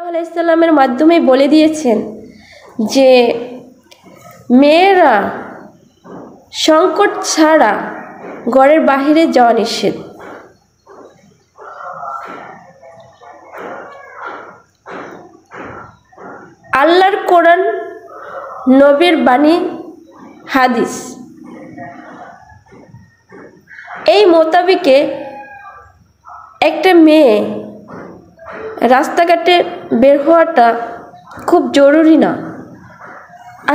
আলাইহিস সালামের মাধ্যমে বলে দিয়েছেন যে মেয়েরা সংকট ছাড়া ঘরের বাহিরে যাওয়া নিষেধ। আল্লাহর কোরআন, নবীর বাণী, হাদিস এই মোতাবেকে একটা মেয়ে রাস্তাঘাটে বের হওয়াটা খুব জরুরি না।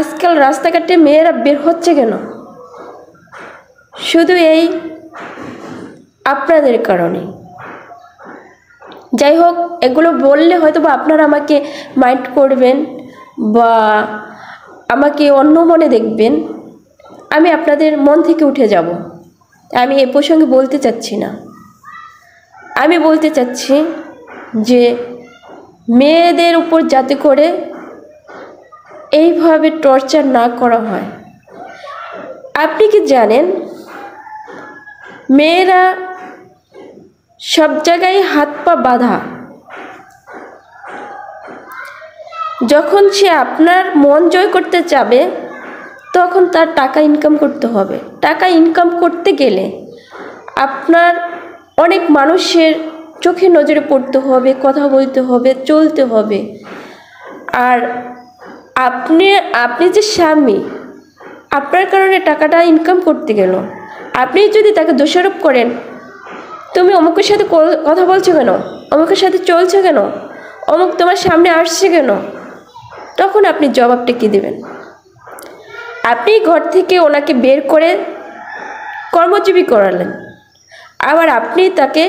আজকাল রাস্তাঘাটে মেয়েরা বের হচ্ছে কেন? শুধু এই আপনাদের কারণে। যাই হোক, এগুলো বললে হয়তো বা আপনারা আমাকে মাইন্ড করবেন বা আমাকে অন্য মনে দেখবেন। আমি আপনাদের মন থেকে উঠে যাব। আমি এ প্রসঙ্গে বলতে চাচ্ছি না। আমি বলতে চাচ্ছি যে মেয়েদের উপর যাতে করে এইভাবে টর্চার না করা হয়। আপনি কি জানেন মেয়েরা সব জায়গায় হাত পা বাঁধা। যখন সে আপনার মন জয় করতে চাবে তখন তার টাকা ইনকাম করতে হবে। টাকা ইনকাম করতে গেলে আপনার অনেক মানুষের চোখে নজরে পড়তে হবে, কথা বলতে হবে, চলতে হবে। আর আপনি যে স্বামী, আপনার কারণে টাকাটা ইনকাম করতে গেল, আপনি যদি তাকে দোষারোপ করেন, তুমি অমুকের সাথে কথা বলছো কেন, অমুকের সাথে চলছো কেন, অমুক তোমার সামনে আসছে কেন, তখন আপনি জবাবটা কি দেবেন? আপনি ঘর থেকে ওনাকে বের করে কর্মজীবী করালেন, আবার আপনি তাকে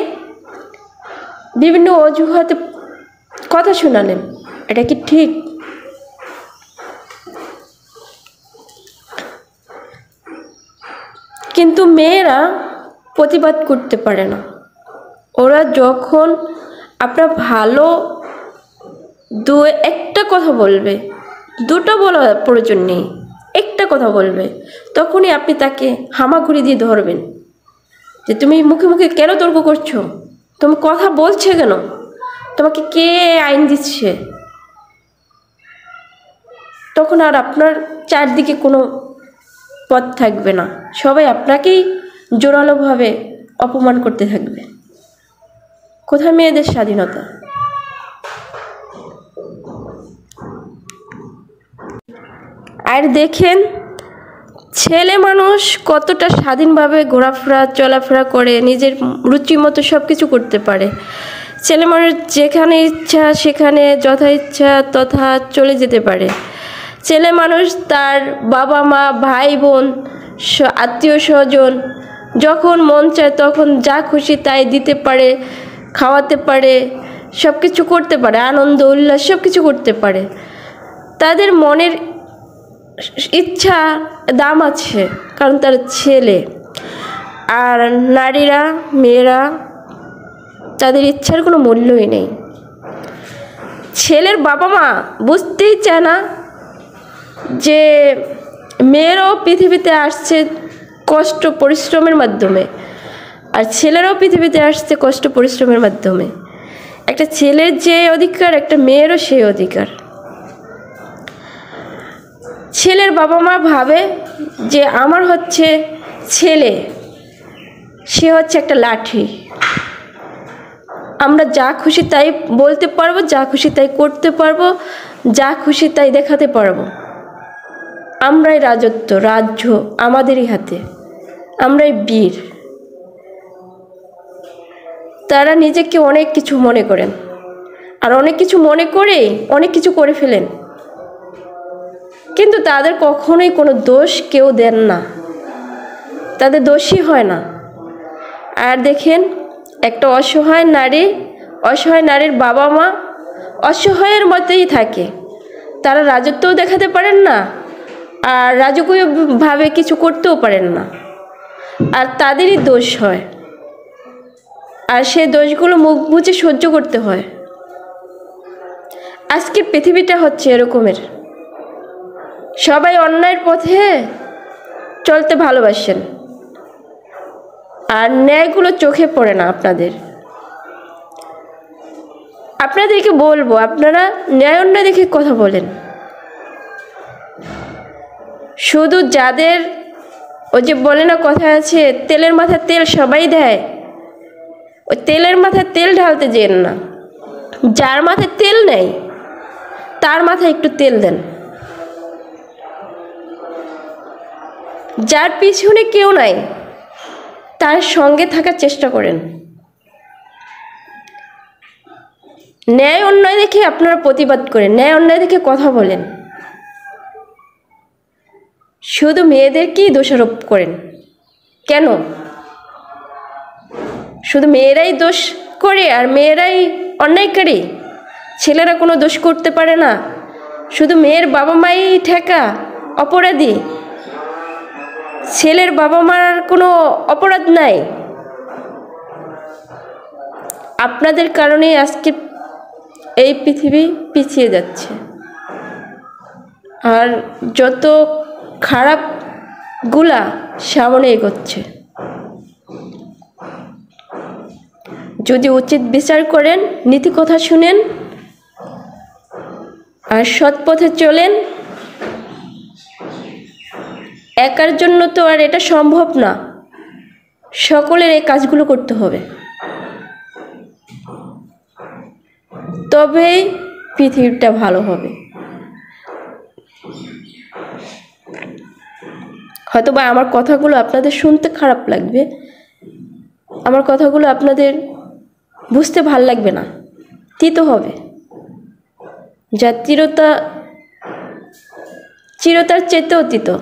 বিভিন্ন অজুহাতে কথা শোনালেন। এটা কি ঠিক? কিন্তু মেয়েরা প্রতিবাদ করতে পারে না। ওরা যখন আপনার ভালো একটা কথা বলবে, দুটো বলার প্রয়োজন নেই, একটা কথা বলবে, তখনই আপনি তাকে হামাগুড়ি দিয়ে ধরবেন যে তুমি মুখে মুখে কেন তর্ক করছো, তুমি কথা বলছে কেন, তোমাকে কে আইন দিচ্ছে। তখন আর আপনার চারদিকে কোনো পথ থাকবে না, সবাই আপনাকেই জোরালোভাবে অপমান করতে থাকবে। কোথায় মেয়েদের স্বাধীনতা? আর দেখেন ছেলে মানুষ কতটা স্বাধীনভাবে ঘোরাফেরা চলাফেরা করে, নিজের রুচি মতো সব কিছু করতে পারে। ছেলে মানুষ যেখানে ইচ্ছা সেখানে যথা ইচ্ছা তথা চলে যেতে পারে। ছেলে মানুষ তার বাবা মা, ভাই বোন, আত্মীয় স্বজন যখন মন চায় তখন যা খুশি তাই দিতে পারে, খাওয়াতে পারে, সব কিছু করতে পারে, আনন্দ উল্লাস সব কিছু করতে পারে। তাদের মনের ইচ্ছা দাম আছে, কারণ তার ছেলে। আর নারীরা, মেয়েরা, তাদের ইচ্ছার কোনো মূল্যই নেই। ছেলের বাবা মা বুঝতেই চায় না যে মেয়েরাও পৃথিবীতে আসছে কষ্ট পরিশ্রমের মাধ্যমে, আর ছেলেরাও পৃথিবীতে আসছে কষ্ট পরিশ্রমের মাধ্যমে। একটা ছেলের যে অধিকার, একটা মেয়েরও সেই অধিকার। ছেলের বাবা মা ভাবে যে আমার হচ্ছে ছেলে, সে হচ্ছে একটা লাঠি, আমরা যা খুশি তাই বলতে পারবো, যা খুশি তাই করতে পারবো, যা খুশি তাই দেখাতে পারবো। আমরাই রাজত্ব, রাজ্য আমাদেরই হাতে, আমরাই বীর। তারা নিজেকে অনেক কিছু মনে করেন, আর অনেক কিছু মনে করে অনেক কিছু করে ফেলেন, কিন্তু তাদের কখনোই কোনো দোষ কেউ দেন না, তাদের দোষই হয় না। আর দেখেন একটা অসহায় নারীর বাবা মা অসহায়ের মতোই থাকে। তারা রাজত্বও দেখাতে পারেন না, আর রাজকীয়ভাবে কিছু করতেও পারেন না, আর তাদেরই দোষ হয়, আর সেই দোষগুলো মুখ বুজে সহ্য করতে হয়। আজকের পৃথিবীটা হচ্ছে এরকমের। সবাই অন্যায়ের পথে চলতে ভালোবাসেন, আর ন্যায়গুলো চোখে পড়ে না আপনাদের। আপনাদেরকে বলবো, আপনারা ন্যায় অন্যায় দেখে কথা বলেন। শুধু যাদের ওই যে বলে না কথা আছে, তেলের মাথায় তেল সবাই দেয়, ওই তেলের মাথায় তেল ঢালতে যেন না। যার মাথায় তেল নেই তার মাথায় একটু তেল দেন। যার পিছনে কেউ নাই তার সঙ্গে থাকার চেষ্টা করেন। ন্যায় অন্যায় দেখে আপনারা প্রতিবাদ করেন, ন্যায় অন্যায় দেখে কথা বলেন। শুধু মেয়েদেরকেই দোষারোপ করেন। কেন? শুধু মেয়েরাই দোষ করে আর মেয়েরাই অন্যায়কারী? ছেলেরা কোনো দোষ করতে পারে না? শুধু মেয়ের বাবা মাই ঠেকা অপরাধী? ছেলের বাবা মার কোনো অপরাধ নাই? আপনাদের কারণে আজকে এই পৃথিবী পিছিয়ে যাচ্ছে, আর যত খারাপগুলা সামনে এগোচ্ছে। যদি উচিত বিচার করেন, নীতি কথা শুনেন আর সৎ পথে চলেন, একার জন্য তো আর এটা সম্ভব না, সকলের এই কাজগুলো করতে হবে, তবেই পৃথিবীটা ভালো হবে। হয়তোবা আমার কথাগুলো আপনাদের শুনতে খারাপ লাগবে, আমার কথাগুলো আপনাদের বুঝতে ভাল লাগবে না, তিতো হবে, যা চিরতার চেতেও তিতো।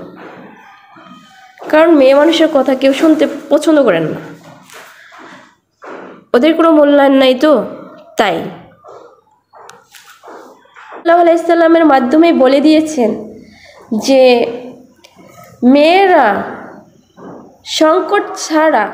কারণ মেয়ে মানুষের কথা কেউ শুনতে পছন্দ করেন না, ওদের কোনো মূল্যায়ন নাই তো তাই। আল্লাহ আলাইহিস মাধ্যমে বলে দিয়েছেন যে মেয়েরা সংকট ছাড়া